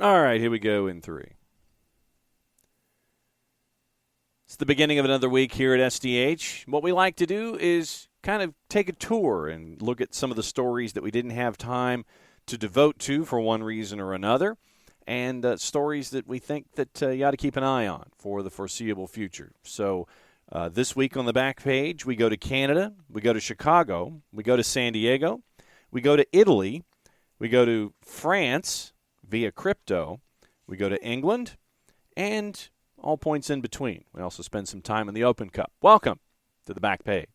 All right, here we go in 3. It's the beginning of another week here at SDH. What we like to do is kind of take a tour and look at some of the stories that we didn't have time to devote to for one reason or another, and stories that we think that you ought to keep an eye on for the foreseeable future. So this week on the back page, we go to Canada, we go to Chicago, we go to San Diego, we go to Italy, we go to France via crypto, we go to England, and all points in between. We also spend some time in the Open Cup. Welcome to the back page.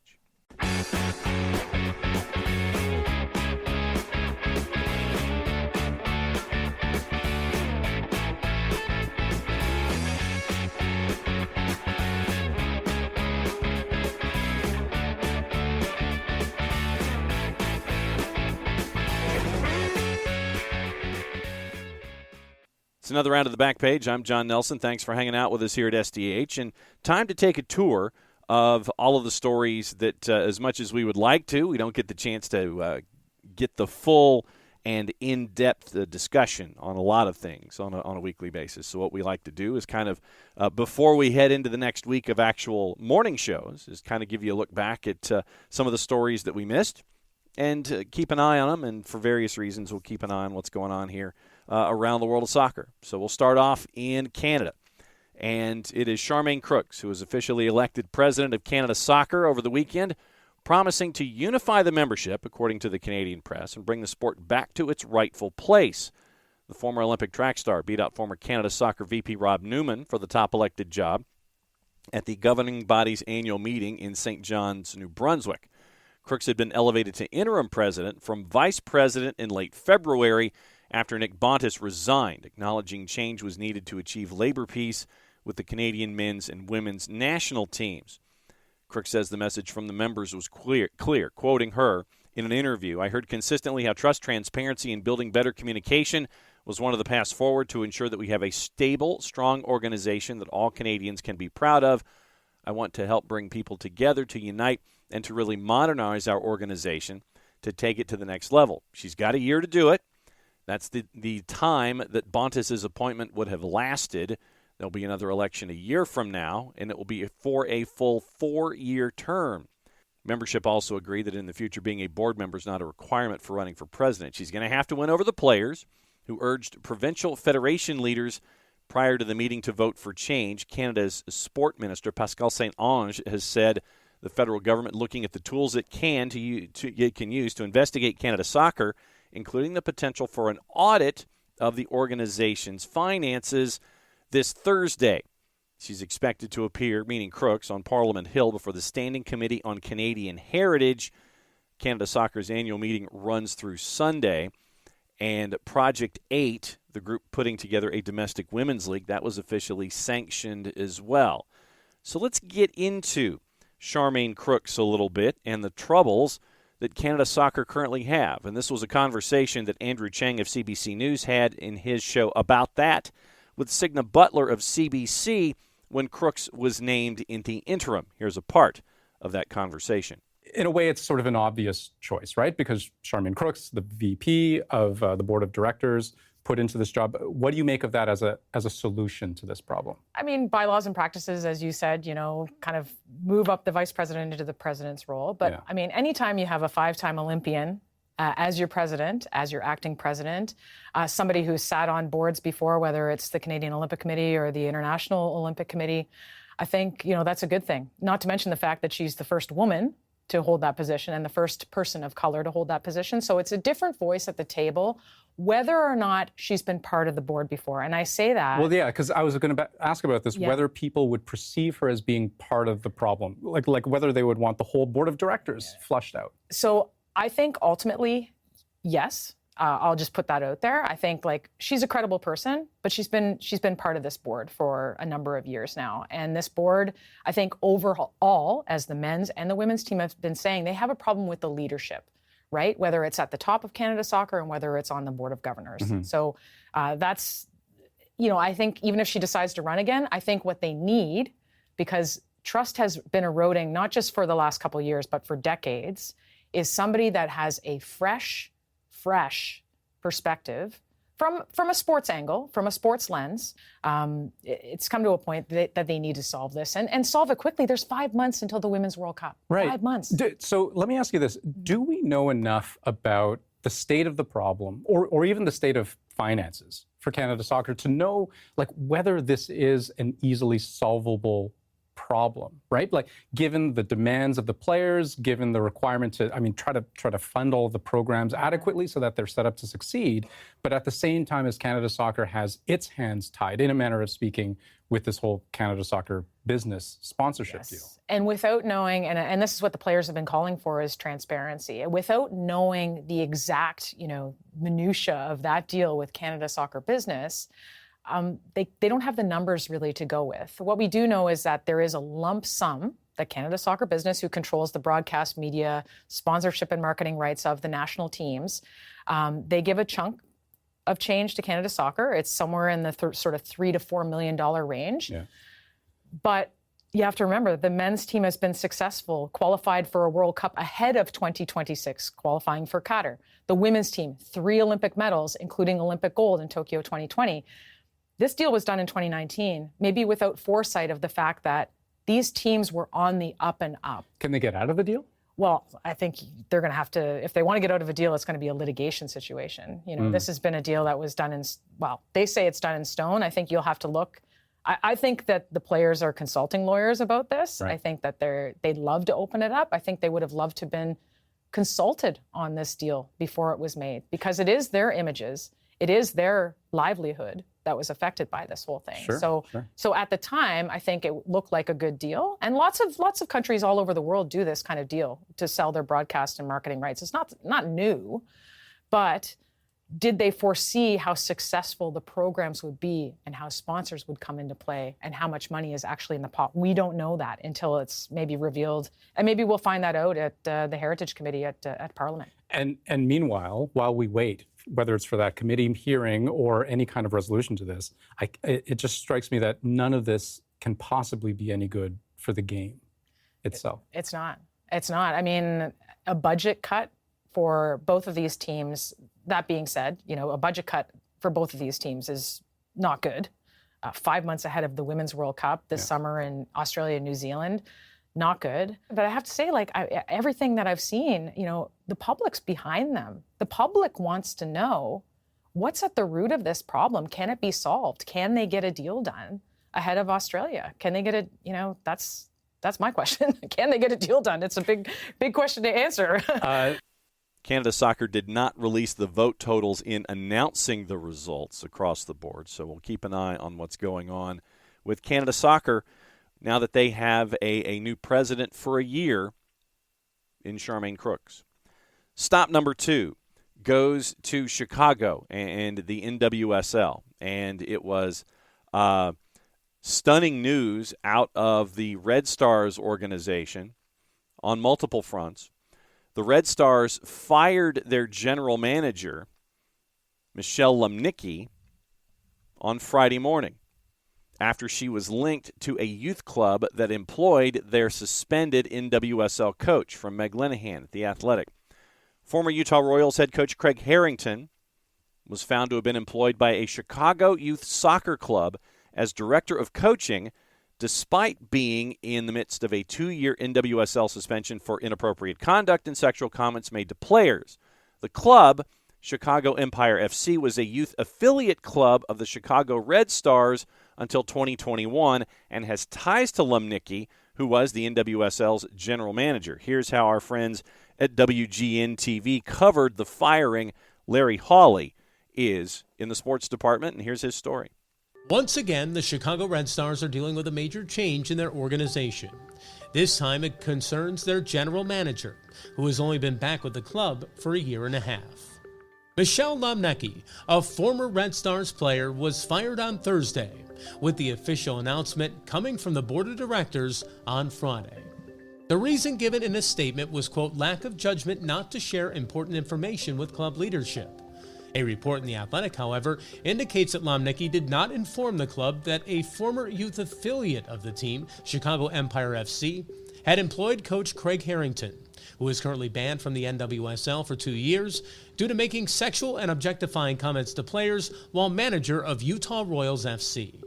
It's another round of the back page. I'm John Nelson. Thanks for hanging out with us here at SDH. And time to take a tour of all of the stories that, as much as we would like to, we don't get the chance to get the full and in-depth discussion on a lot of things on a weekly basis. So what we like to do is kind of, before we head into the next week of actual morning shows, is kind of give you a look back at some of the stories that we missed and keep an eye on them. And for various reasons, we'll keep an eye on what's going on here around the world of soccer. So we'll start off in Canada. And it is Charmaine Crooks, who was officially elected president of Canada Soccer over the weekend, promising to unify the membership, according to the Canadian press, and bring the sport back to its rightful place. The former Olympic track star beat out former Canada Soccer VP Rob Newman for the top elected job at the governing body's annual meeting in St. John's, New Brunswick. Crooks had been elevated to interim president from vice president in late February after Nick Bontis resigned, acknowledging change was needed to achieve labor peace with the Canadian men's and women's national teams. Crooks says the message from the members was clear. Quoting her in an interview, "I heard consistently how trust, transparency, and building better communication was one of the paths forward to ensure that we have a stable, strong organization that all Canadians can be proud of. I want to help bring people together to unite and to really modernize our organization to take it to the next level." She's got a year to do it. That's the time that Bontis' appointment would have lasted. There'll be another election a year from now, and it will be for a full 4-year term. Membership also agreed that in the future being a board member is not a requirement for running for president. She's going to have to win over the players, who urged provincial federation leaders prior to the meeting to vote for change. Canada's sport minister, Pascal Saint-Onge, has said the federal government looking at the tools it can use to investigate Canada Soccer, including the potential for an audit of the organization's finances this Thursday. She's expected to appear, meaning Crooks, on Parliament Hill before the Standing Committee on Canadian Heritage. Canada Soccer's annual meeting runs through Sunday. And Project 8, the group putting together a domestic women's league, that was officially sanctioned as well. So let's get into Charmaine Crooks a little bit and the troubles that Canada Soccer currently have. And this was a conversation that Andrew Chang of CBC News had in his show about that with Signa Butler of CBC when Crooks was named in the interim. Here's a part of that conversation. In a way, it's sort of an obvious choice, right? Because Charmaine Crooks, the VP of the board of directors, put into this job. What do you make of that as a solution to this problem? I mean, bylaws and practices, as you said, kind of move up the vice president into the president's role. But, yeah. I mean, anytime you have a 5-time Olympian as your president, as your acting president, somebody who's sat on boards before, whether it's the Canadian Olympic Committee or the International Olympic Committee, I think, that's a good thing. Not to mention the fact that she's the first woman to hold that position and the first person of color to hold that position. So it's a different voice at the table, whether or not she's been part of the board before. And I say that. Well, yeah, because I was going to ask about this, whether people would perceive her as being part of the problem, like whether they would want the whole board of directors flushed out. So I think ultimately, yes. I'll just put that out there. I think she's a credible person, but she's been part of this board for a number of years now. And this board, I think overall, as the men's and the women's team have been saying, they have a problem with the leadership, right? Whether it's at the top of Canada Soccer and whether it's on the board of governors. Mm-hmm. So that's, I think even if she decides to run again, I think what they need, because trust has been eroding not just for the last couple of years, but for decades, is somebody that has a fresh perspective, From a sports angle, from a sports lens, it's come to a point that they need to solve this and solve it quickly. There's 5 months until the Women's World Cup. Right. 5 months. So let me ask you this. Do we know enough about the state of the problem or even the state of finances for Canada Soccer to know like whether this is an easily solvable problem, right? Like given the demands of the players, given the requirement to, try to fund all of the programs adequately so that they're set up to succeed, but at the same time as Canada Soccer has its hands tied, in a manner of speaking, with this whole Canada Soccer business sponsorship deal. And without knowing, and this is what the players have been calling for, is transparency. Without knowing the exact, minutia of that deal with Canada Soccer business, they don't have the numbers really to go with. What we do know is that there is a lump sum that Canada Soccer business, who controls the broadcast media, sponsorship and marketing rights of the national teams, they give a chunk of change to Canada Soccer. It's somewhere in the sort of $3 to $4 million range. Yeah. But you have to remember, the men's team has been successful, qualified for a World Cup ahead of 2026, qualifying for Qatar. The women's team, 3 Olympic medals, including Olympic gold in Tokyo 2020. This deal was done in 2019, maybe without foresight of the fact that these teams were on the up and up. Can they get out of the deal? Well, I think they're going to have to, if they want to get out of a deal, it's going to be a litigation situation. This has been a deal that was done they say it's done in stone. I think you'll have to look. I think that the players are consulting lawyers about this. Right. I think that they'd love to open it up. I think they would have loved to have been consulted on this deal before it was made, because it is their images. It is their livelihood that was affected by this whole thing. Sure. So at the time, I think it looked like a good deal. And lots of countries all over the world do this kind of deal to sell their broadcast and marketing rights. It's not new, but did they foresee how successful the programs would be and how sponsors would come into play and how much money is actually in the pot? We don't know that until it's maybe revealed. And maybe we'll find that out at the Heritage Committee at Parliament. And meanwhile, while we wait, whether it's for that committee hearing or any kind of resolution to this, it just strikes me that none of this can possibly be any good for the game itself. It's not. I mean, a budget cut for both of these teams, that being said, a budget cut for both of these teams is not good. 5 months ahead of the Women's World Cup this summer in Australia and New Zealand, not good. But I have to say, everything that I've seen, the public's behind them. The public wants to know what's at the root of this problem. Can it be solved? Can they get a deal done ahead of Australia? Can they get that's my question. Can they get a deal done? It's a big question to answer. Canada Soccer did not release the vote totals in announcing the results across the board, so we'll keep an eye on what's going on with Canada Soccer now that they have a new president for a year in Charmaine Crooks. Stop number 2 goes to Chicago and the NWSL, and it was stunning news out of the Red Stars organization on multiple fronts. The Red Stars fired their general manager, Michelle Lumnicki, on Friday morning after she was linked to a youth club that employed their suspended NWSL coach from Meg Linehan at The Athletic. Former Utah Royals head coach Craig Harrington was found to have been employed by a Chicago youth soccer club as director of coaching, despite being in the midst of a 2-year NWSL suspension for inappropriate conduct and sexual comments made to players. The club, Chicago Empire FC, was a youth affiliate club of the Chicago Red Stars until 2021 and has ties to Lumnicki, who was the NWSL's general manager. Here's how our friends at WGN-TV covered the firing. Larry Hawley is in the sports department, and here's his story. Once again, the Chicago Red Stars are dealing with a major change in their organization. This time it concerns their general manager, who has only been back with the club for a year and a half. Michelle Lumnicki, a former Red Stars player, was fired on Thursday, with the official announcement coming from the board of directors on Friday. The reason given in a statement was, quote, lack of judgment not to share important information with club leadership. A report in The Athletic, however, indicates that Lumnicki did not inform the club that a former youth affiliate of the team, Chicago Empire FC, had employed coach Craig Harrington, who is currently banned from the NWSL for 2 years due to making sexual and objectifying comments to players while manager of Utah Royals FC.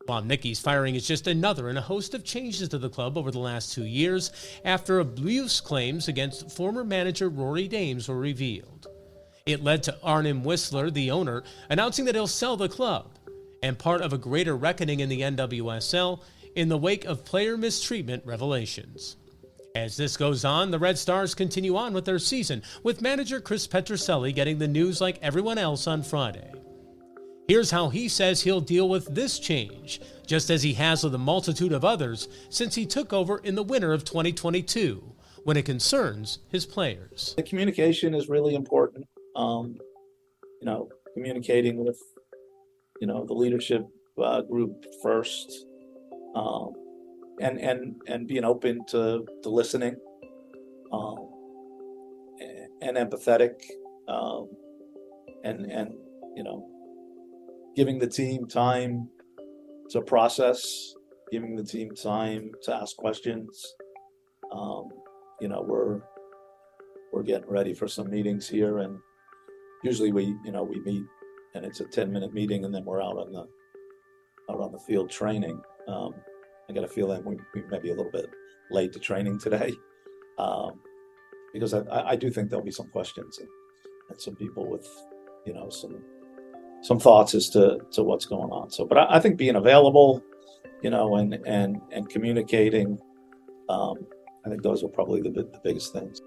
Lomnicki's firing is just another in a host of changes to the club over the last 2 years after abuse claims against former manager Rory Dames were revealed. It led to Arnim Whistler, the owner, announcing that he'll sell the club, and part of a greater reckoning in the NWSL in the wake of player mistreatment revelations. As this goes on, the Red Stars continue on with their season, with manager Chris Petroselli getting the news like everyone else on Friday. Here's how he says he'll deal with this change, just as he has with a multitude of others since he took over in the winter of 2022, when it concerns his players. The communication is really important. Communicating with, the leadership group first, and being open to listening, and empathetic, and giving the team time to process, giving the team time to ask questions. We're getting ready for some meetings here, and usually we meet, and it's a 10-minute meeting, and then we're out on the field training. I got a feeling we may be a little bit late to training today, because I do think there'll be some questions and some people with some thoughts as to what's going on. So, but I think being available, and communicating, I think those are probably the biggest things.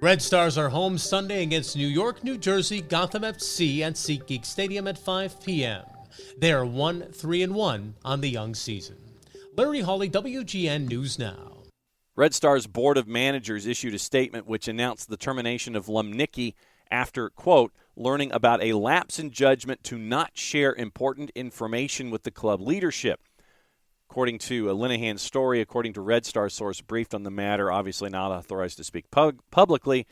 Red Stars are home Sunday against New York, New Jersey, Gotham FC at SeatGeek Stadium at 5 p.m. They are 1-3-1 on the young season. Larry Hawley, WGN News Now. Red Stars Board of Managers issued a statement which announced the termination of Lomnicki after, quote, learning about a lapse in judgment to not share important information with the club leadership. According to Linehan's story, according to Red Star source briefed on the matter, obviously not authorized to speak publicly,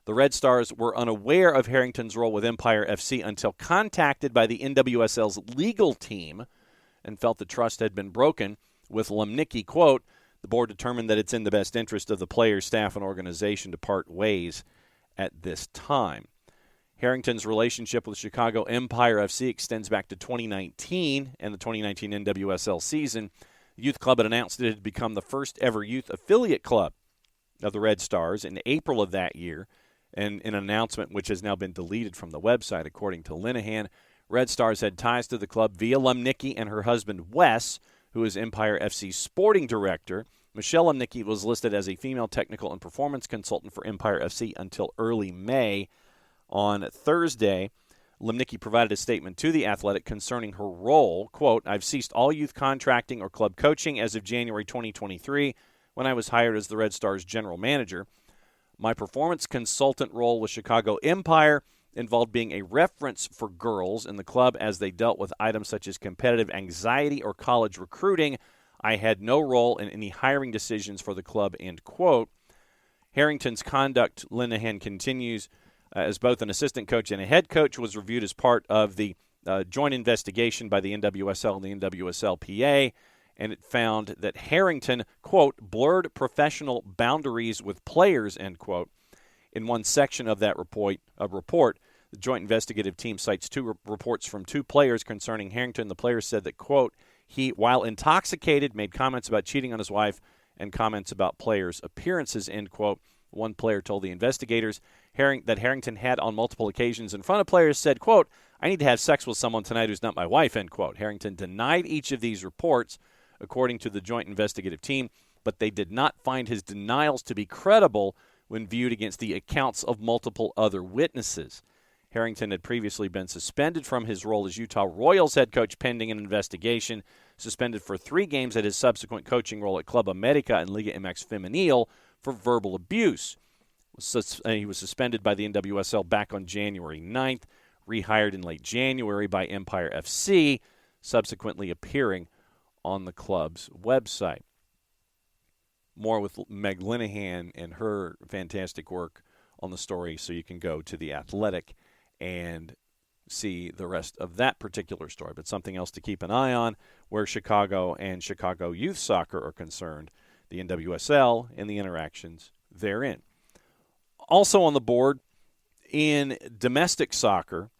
the Red Stars were unaware of Harrington's role with Empire FC until contacted by the NWSL's legal team and felt the trust had been broken. With Lomnicki, quote, the board determined that it's in the best interest of the players, staff, and organization to part ways at this time. Harrington's relationship with Chicago Empire FC extends back to 2019 and the 2019 NWSL season. The youth club had announced it had become the first ever youth affiliate club of the Red Stars in April of that year, and an announcement which has now been deleted from the website, according to Linehan. Red Stars had ties to the club via Lomnicki and her husband Wes, who is Empire FC's sporting director. Michelle Lomnicki was listed as a female technical and performance consultant for Empire FC until early May. On Thursday, Lomnicki provided a statement to The Athletic concerning her role. Quote, I've ceased all youth contracting or club coaching as of January 2023 when I was hired as the Red Stars general manager. My performance consultant role with Chicago Empire involved being a reference for girls in the club as they dealt with items such as competitive anxiety or college recruiting. I had no role in any hiring decisions for the club, end quote. Harrington's conduct, Linehan continues, as both an assistant coach and a head coach, was reviewed as part of the joint investigation by the NWSL and the NWSLPA, and it found that Harrington, quote, blurred professional boundaries with players, end quote. In one section of that report, the joint investigative team cites two reports from two players concerning Harrington. The players said that, quote, he, while intoxicated, made comments about cheating on his wife and comments about players' appearances, end quote. One player told the investigators that Harrington had on multiple occasions in front of players said, quote, I need to have sex with someone tonight who's not my wife, end quote. Harrington denied each of these reports, according to the joint investigative team, but they did not find his denials to be credible when viewed against the accounts of multiple other witnesses. Harrington had previously been suspended from his role as Utah Royals head coach pending an investigation, suspended for 3 games at his subsequent coaching role at Club America and Liga MX Femenil for verbal abuse. He was suspended by the NWSL back on January 9th, rehired in late January by Empire FC, subsequently appearing on the club's website. More with Meg Linehan and her fantastic work on the story, so you can go to The Athletic and see the rest of that particular story. But something else to keep an eye on, where Chicago and Chicago youth soccer are concerned. the NWSL, and the interactions therein. Also on the board in domestic soccer,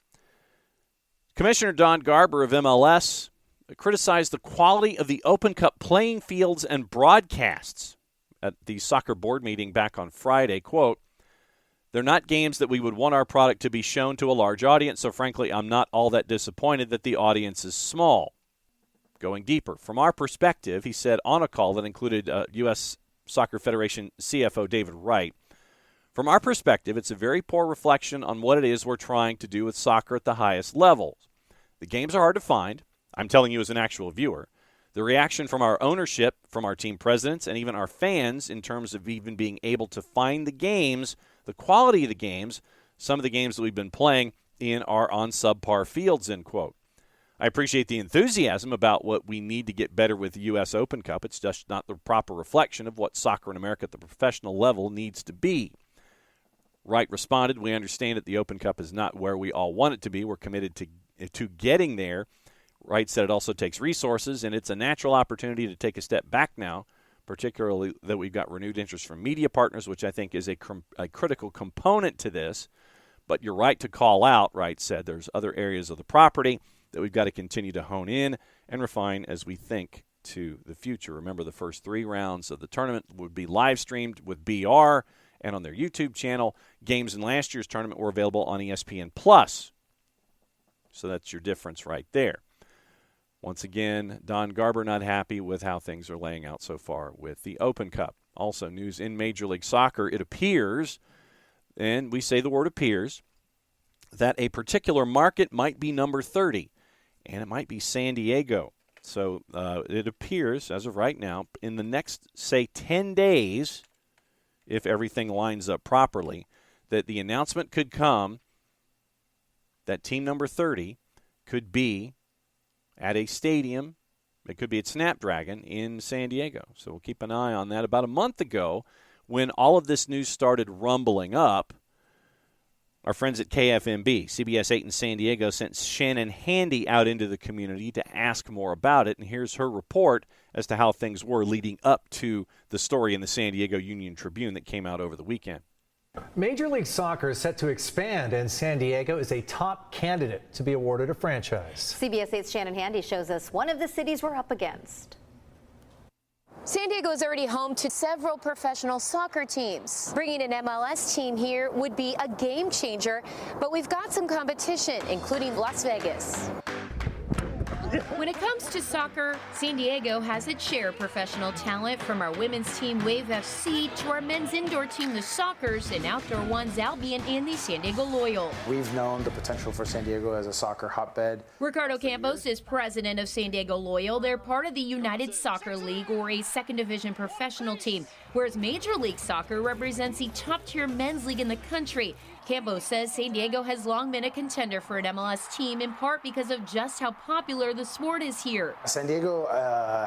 Commissioner Don Garber of MLS criticized the quality of the Open Cup playing fields and broadcasts at the soccer board meeting back on Friday. Quote, "They're not games that we would want our product to be shown to a large audience, so frankly, I'm not all that disappointed that the audience is small." Going deeper, from our perspective, he said on a call that included U.S. Soccer Federation CFO David Wright, from our perspective, it's a very poor reflection on what it is we're trying to do with soccer at the highest levels. The games are hard to find. I'm telling you as an actual viewer. The reaction from our ownership, from our team presidents, and even our fans in terms of even being able to find the games, the quality of the games, some of the games that we've been playing in are on subpar fields, end quote. I appreciate the enthusiasm about what we need to get better with the U.S. Open Cup. It's just not the proper reflection of what soccer in America at the professional level needs to be. Wright responded, "We understand that the Open Cup is not where we all want it to be. We're committed to getting there." Wright said it also takes resources, and it's a natural opportunity to take a step back now, particularly that we've got renewed interest from media partners, which I think is a critical component to this. But you're right to call out, Wright said, there's other areas of the property that we've got to continue to hone in and refine as we think to the future. Remember, the first 3 rounds of the tournament would be live streamed with BR and on their YouTube channel. Games in last year's tournament were available on ESPN+. So that's your difference right there. Once again, Don Garber not happy with how things are laying out so far with the Open Cup. Also, news in Major League Soccer, it appears, and we say the word appears, that a particular market might be number 30, and it might be San Diego. So it appears, as of right now, in the next, say, 10 days, if everything lines up properly, that the announcement could come that team number 30 could be at a stadium. It could be at Snapdragon in San Diego. So we'll keep an eye on that. About a month ago, when all of this news started rumbling up, our friends at KFMB, CBS 8 in San Diego, sent Shannon Handy out into the community to ask more about it. And here's her report as to how things were leading up to the story in the San Diego Union Tribune that came out over the weekend. Major League Soccer is set to expand, and San Diego is a top candidate to be awarded a franchise. CBS 8's Shannon Handy shows us one of the cities we're up against. San Diego is already home to several professional soccer teams. Bringing an MLS team here would be a game changer, but we've got some competition, including Las Vegas. When it comes to soccer, San Diego has its share of professional talent, from our women's team Wave FC to our men's indoor team the Sockers and outdoor ones Albion and the San Diego Loyal. We've known the potential for San Diego as a soccer hotbed. Ricardo Campos is president of San Diego Loyal. They're part of the United Soccer League, or a second division professional team, whereas Major League Soccer represents the top-tier men's league in the country. Campos says San Diego has long been a contender for an MLS team, in part because of just how popular the sport is here. San Diego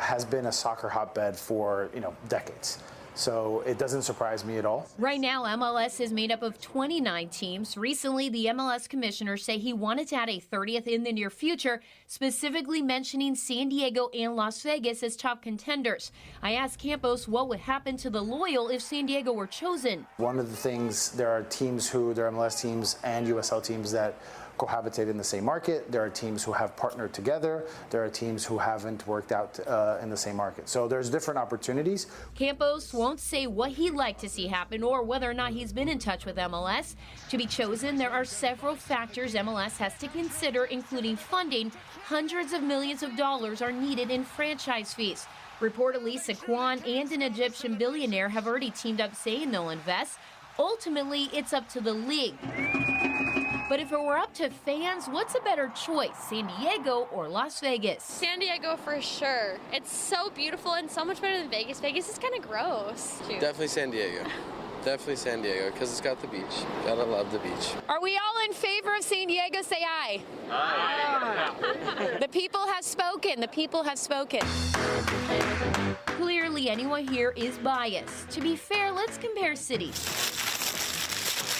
has been a soccer hotbed for, decades. So it doesn't surprise me at all. Right now, MLS is made up of 29 teams. Recently, the MLS commissioner said he wanted to add a 30th in the near future, specifically mentioning San Diego and Las Vegas as top contenders. I asked Campos what would happen to the Loyal if San Diego were chosen. One of the things, there are teams there are MLS teams and USL teams that cohabitate in the same market. There are teams who have partnered together. There are teams who haven't worked out in the same market. So there's different opportunities. Campos won't say what he'd like to see happen or whether or not he's been in touch with MLS. To be chosen, there are several factors MLS has to consider, including funding. Hundreds of millions of dollars are needed in franchise fees. Reportedly, Saquon and an Egyptian billionaire have already teamed up saying they'll invest. Ultimately, it's up to the league. But if it were up to fans, what's a better choice, San Diego or Las Vegas? San Diego for sure. It's so beautiful and so much better than Vegas. Vegas is kind of gross. Definitely San Diego. Definitely San Diego, because it's got the beach. Gotta love the beach. Are we all in favor of San Diego? Say aye. Aye. The people have spoken. The people have spoken. Clearly, anyone here is biased. To be fair, let's compare cities.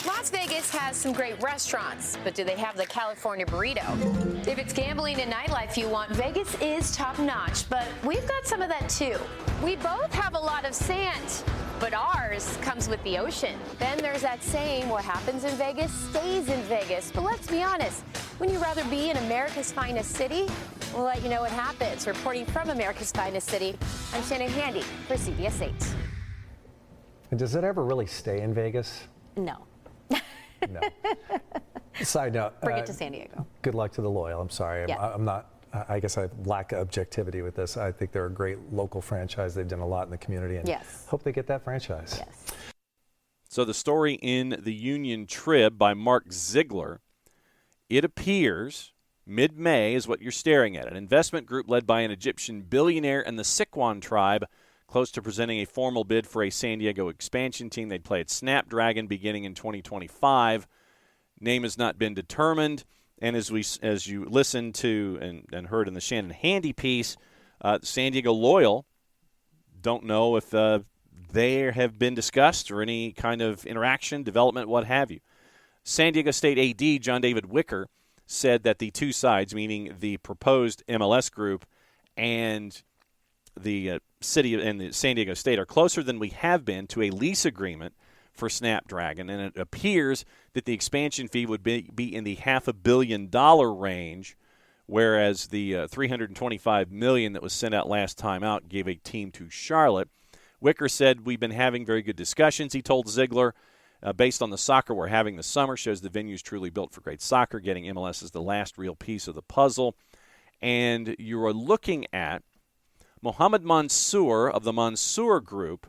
Las Vegas has some great restaurants, but do they have the California burrito? If it's gambling and nightlife you want, Vegas is top-notch, but we've got some of that too. We both have a lot of sand, but ours comes with the ocean. Then there's that saying, what happens in Vegas stays in Vegas. But let's be honest, wouldn't you rather be in America's finest city? We'll let you know what happens. Reporting from America's finest city, I'm Shannon Handy for CBS 8. And does it ever really stay in Vegas? No. No. Side note. Bring it to San Diego. Good luck to the Loyal. I'm sorry. Yeah. I'm not. I guess I lack objectivity with this. I think they're a great local franchise. They've done a lot in the community, and yes. hope they get that franchise. Yes. So the story in the Union Trib by Mark Ziegler, it appears mid-May is what you're staring at. An investment group led by an Egyptian billionaire and the Sikwan tribe close to presenting a formal bid for a San Diego expansion team. They'd play at Snapdragon beginning in 2025. Name has not been determined. And as you listened to and heard in the Shannon Handy piece, San Diego Loyal don't know if they have been discussed or any kind of interaction, development, what have you. San Diego State AD John David Wicker said that the two sides, meaning the proposed MLS group and the city and the San Diego State, are closer than we have been to a lease agreement for Snapdragon, and it appears that the expansion fee would be in the $500 million range, whereas the $325 million that was sent out last time out gave a team to Charlotte. Wicker said, "We've been having very good discussions," he told Ziegler. Based on the soccer we're having this summer, shows the venue's truly built for great soccer. Getting MLS is the last real piece of the puzzle. And you are looking at Mohammed Mansour of the Mansour Group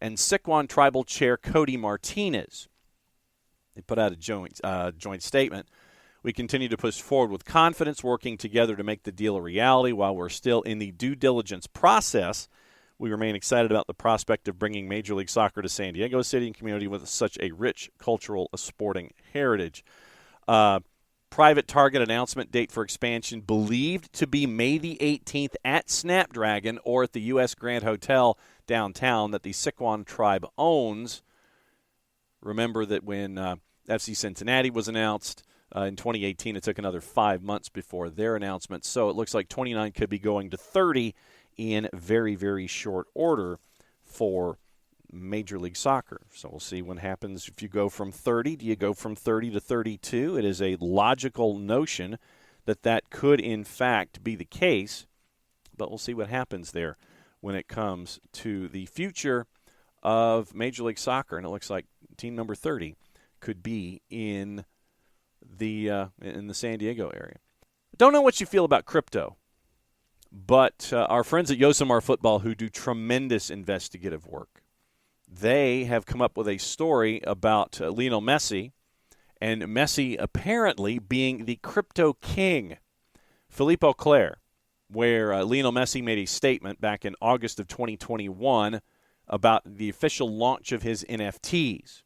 and Sikwan Tribal Chair Cody Martinez. They put out a joint statement. "We continue to push forward with confidence, working together to make the deal a reality. While we're still in the due diligence process, we remain excited about the prospect of bringing Major League Soccer to San Diego City and community with such a rich cultural sporting heritage." Private target announcement date for expansion believed to be May the 18th at Snapdragon or at the U.S. Grand Hotel downtown that the Sikwan tribe owns. Remember that when FC Cincinnati was announced in 2018, it took another 5 months before their announcement. So it looks like 29 could be going to 30 in very, very short order for Major League Soccer. So we'll see what happens if you go from 30. Do you go from 30 to 32? It is a logical notion that could, in fact, be the case. But we'll see what happens there when it comes to the future of Major League Soccer. And it looks like team number 30 could be in the San Diego area. Don't know what you feel about crypto, but our friends at Yosemar Football, who do tremendous investigative work, they have come up with a story about Lionel Messi, and Messi apparently being the crypto king. Philippe Auclair, where Lionel Messi made a statement back in August of 2021 about the official launch of his NFTs.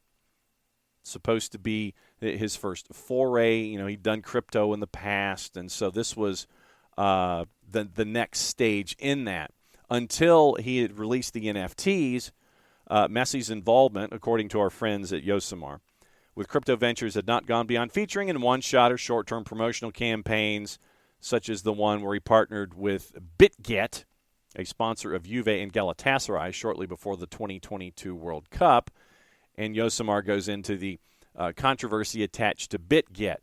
Supposed to be his first foray. You know, he'd done crypto in the past, and so this was the next stage in that. Until he had released the NFTs, Messi's involvement, according to our friends at Yosemar, with crypto ventures had not gone beyond featuring in one-shot or short-term promotional campaigns, such as the one where he partnered with BitGet, a sponsor of Juve and Galatasaray, shortly before the 2022 World Cup. And Yosemar goes into the controversy attached to BitGet.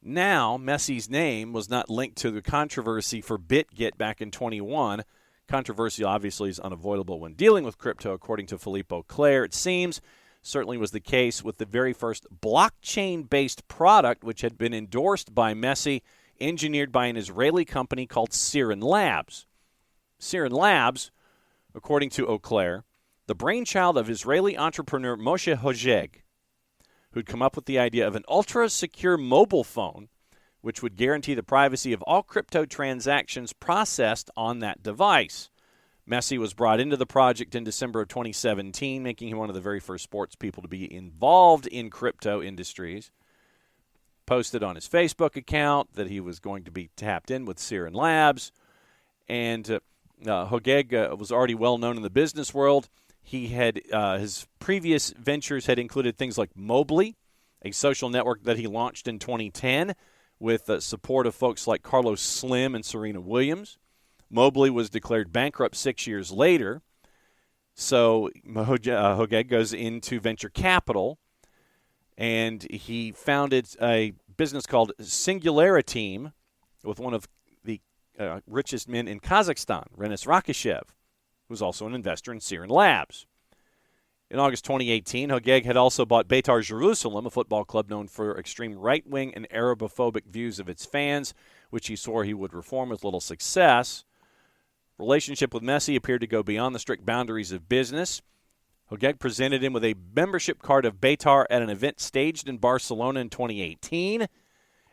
Now, Messi's name was not linked to the controversy for BitGet back in 21. Controversy obviously is unavoidable when dealing with crypto, according to Philippe Auclair. It seems certainly was the case with the very first blockchain-based product, which had been endorsed by Messi, engineered by an Israeli company called Siren Labs. Siren Labs, according to Auclair, the brainchild of Israeli entrepreneur Moshe Hogeg, who'd come up with the idea of an ultra-secure mobile phone which would guarantee the privacy of all crypto transactions processed on that device. Messi was brought into the project in December of 2017, making him one of the very first sports people to be involved in crypto industries. Posted on his Facebook account that he was going to be tapped in with Siren Labs. And Hogeg was already well known in the business world. He had his previous ventures had included things like Mobley, a social network that he launched in 2010 with support of folks like Carlos Slim and Serena Williams. Mobley was declared bankrupt 6 years later, So Hogeg goes into venture capital, and he founded a business called Singularity with one of the richest men in Kazakhstan, Renis Rakishev, who's also an investor in Siren Labs. In August 2018, Hogeg had also bought Beitar Jerusalem, a football club known for extreme right-wing and Arabophobic views of its fans, which he swore he would reform with little success. Relationship with Messi appeared to go beyond the strict boundaries of business. Hogeg presented him with a membership card of Beitar at an event staged in Barcelona in 2018,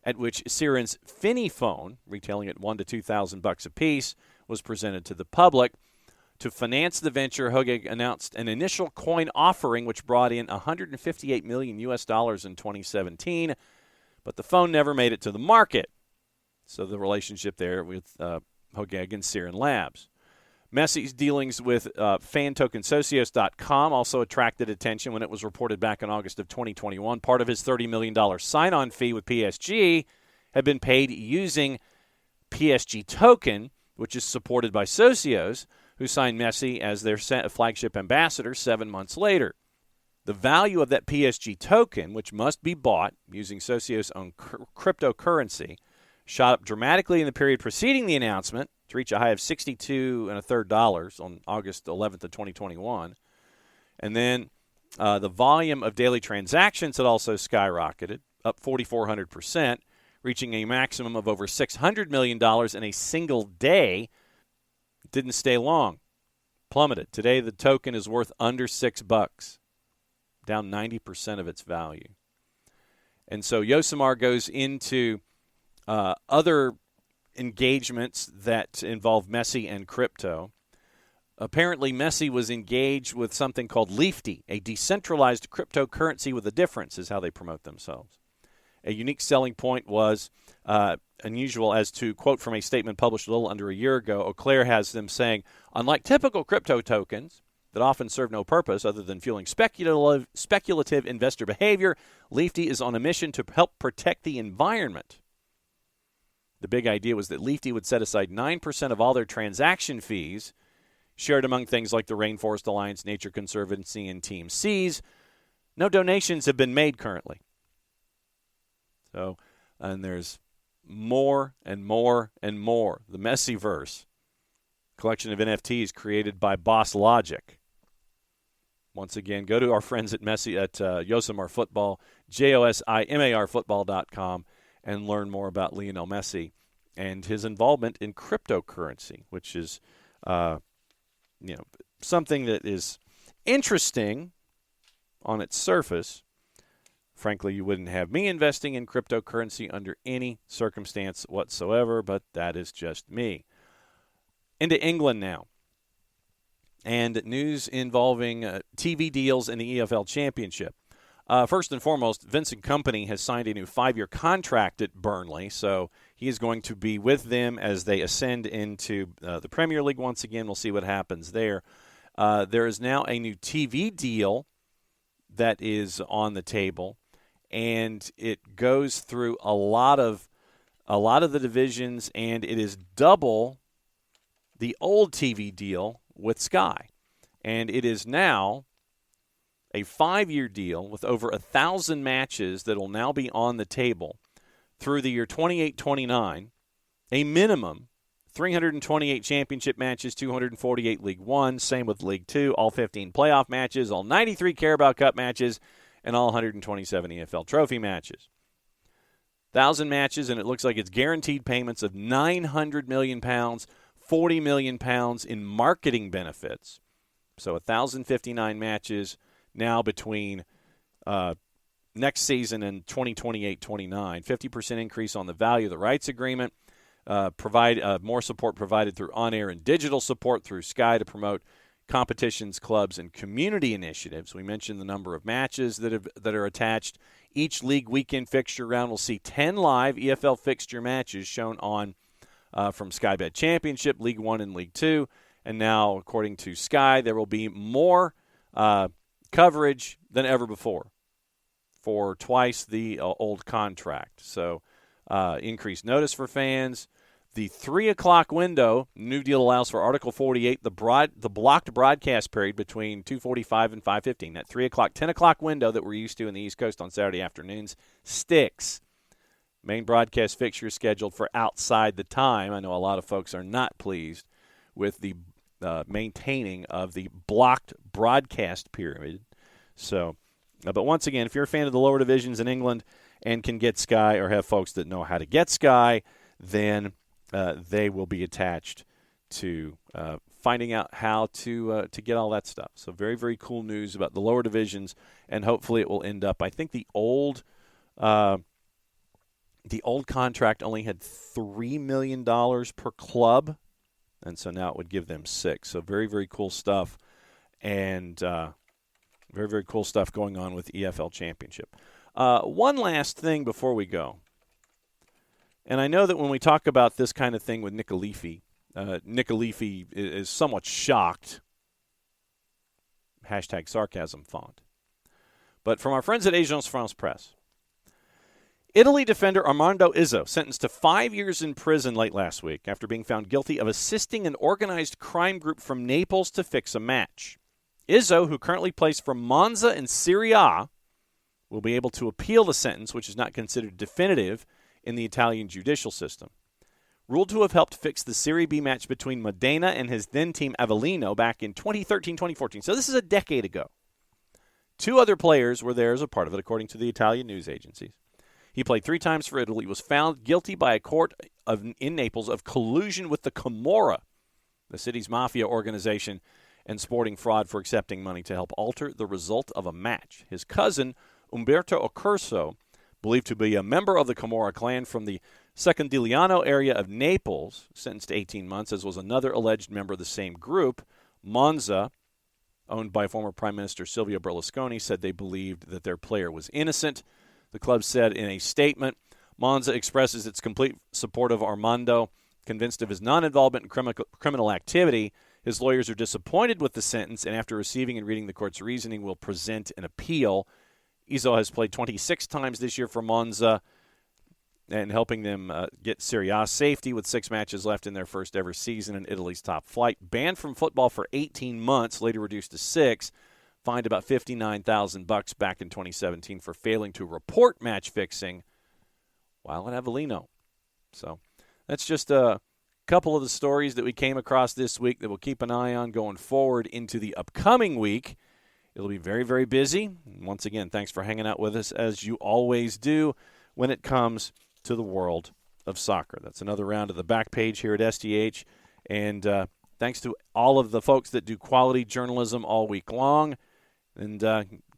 at which Siren's Finny phone, retailing at $1,000 to $2,000 apiece, was presented to the public. To finance the venture, Hogeg announced an initial coin offering, which brought in $158 million in 2017, but the phone never made it to the market. So the relationship there with Hogeg and Siren Labs. Messi's dealings with FanTokenSocios.com also attracted attention when it was reported back in August of 2021. Part of his $30 million sign-on fee with PSG had been paid using PSG token, which is supported by Socios, who signed Messi as their flagship ambassador 7 months later. The value of that PSG token, which must be bought using Socios' own cryptocurrency, shot up dramatically in the period preceding the announcement to reach a high of $62.33 on August 11th of 2021. And then the volume of daily transactions had also skyrocketed, up 4,400%, reaching a maximum of over $600 million in a single day. It didn't stay long. Plummeted. Today, the token is worth under $6, down 90% of its value. And so Yosemar goes into other engagements that involve Messi and crypto. Apparently, Messi was engaged with something called Leafty, a decentralized cryptocurrency with a difference, is how they promote themselves. A unique selling point was unusual as to, quote from a statement published a little under a year ago, Auclair has them saying, unlike typical crypto tokens that often serve no purpose other than fueling speculative investor behavior, Leafty is on a mission to help protect the environment. The big idea was that Leafty would set aside 9% of all their transaction fees, shared among things like the Rainforest Alliance, Nature Conservancy, and Team Seas. No donations have been made currently. So, and there's more and more and more. The Messiverse, collection of NFTs created by Boss Logic. Once again, go to our friends at Yosemar Football, JOSIMAR football.com, and learn more about Lionel Messi and his involvement in cryptocurrency, which is something that is interesting on its surface. Frankly, you wouldn't have me investing in cryptocurrency under any circumstance whatsoever, but that is just me. Into England now. And news involving TV deals in the EFL Championship. First and foremost, Vincent Kompany has signed a new 5-year contract at Burnley, so he is going to be with them as they ascend into the Premier League once again. We'll see what happens there. There is now a new TV deal that is on the table, and it goes through a lot of the divisions, and it is double the old TV deal with Sky. And it is now a 5-year deal with over 1,000 matches that will now be on the table through the year 28-29, a minimum 328 championship matches, 248 League One, same with League Two, all 15 playoff matches, all 93 Carabao Cup matches, and all 127 EFL Trophy matches. 1,000 matches, and it looks like it's guaranteed payments of £900 million, £40 million in marketing benefits. So 1,059 matches now between next season and 2028-29. 50% increase on the value of the rights agreement. Provide more support provided through on-air and digital support through Sky to promote competitions, clubs, and community initiatives. We mentioned the number of matches that are attached. Each league weekend fixture round will see 10 live EFL fixture matches shown on from Sky Bet Championship, League One, and League Two. And now, according to Sky, there will be more coverage than ever before for twice the old contract. So increased notice for fans. The 3 o'clock window, new deal allows for Article 48, the blocked broadcast period between 2:45 and 5:15. That 3 o'clock, 10 o'clock window that we're used to in the East Coast on Saturday afternoons sticks. Main broadcast fixture is scheduled for outside the time. I know a lot of folks are not pleased with the maintaining of the blocked broadcast period. So, but once again, if you're a fan of the lower divisions in England and can get Sky or have folks that know how to get Sky, then they will be attached to finding out how to get all that stuff. So very, very cool news about the lower divisions, and hopefully it will end up. I think the old contract only had $3 million per club, and so now it would give them $6 million. So very, very cool stuff, and very, very cool stuff going on with EFL Championship. One last thing before we go. And I know that when we talk about this kind of thing with Nick Alifi is somewhat shocked. # sarcasm font. But from our friends at Agence France Presse, Italy defender Armando Izzo sentenced to 5 years in prison late last week after being found guilty of assisting an organized crime group from Naples to fix a match. Izzo, who currently plays for Monza in Serie A, will be able to appeal the sentence, which is not considered definitive in the Italian judicial system. Ruled to have helped fix the Serie B match between Modena and his then-team Avellino back in 2013-2014. So this is a decade ago. 2 other players were there as a part of it, according to the Italian news agencies. He played 3 times for Italy, was found guilty by a court in Naples of collusion with the Camorra, the city's mafia organization, and sporting fraud for accepting money to help alter the result of a match. His cousin, Umberto Ocurso, believed to be a member of the Camorra clan from the Secondigliano area of Naples, sentenced to 18 months, as was another alleged member of the same group. Monza, owned by former Prime Minister Silvio Berlusconi, said they believed that their player was innocent. The club said in a statement, Monza expresses its complete support of Armando, convinced of his non-involvement in criminal activity. His lawyers are disappointed with the sentence, and after receiving and reading the court's reasoning, will present an appeal. Izzo has played 26 times this year for Monza and helping them get Serie A safety with 6 matches left in their first ever season in Italy's top flight. Banned from football for 18 months, later reduced to 6. Fined about $59,000 back in 2017 for failing to report match fixing while at Avellino. So that's just a couple of the stories that we came across this week that we'll keep an eye on going forward into the upcoming week. It'll be very, very busy. Once again, thanks for hanging out with us, as you always do when it comes to the world of soccer. That's another round of the back page here at SDH. And thanks to all of the folks that do quality journalism all week long. And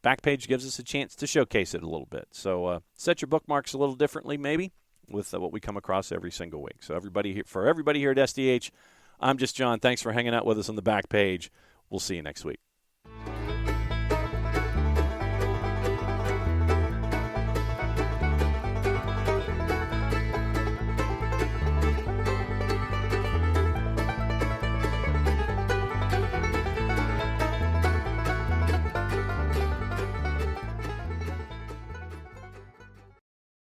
Backpage gives us a chance to showcase it a little bit. So set your bookmarks a little differently, maybe, with what we come across every single week. So for everybody here at SDH, I'm just John. Thanks for hanging out with us on the Backpage. We'll see you next week.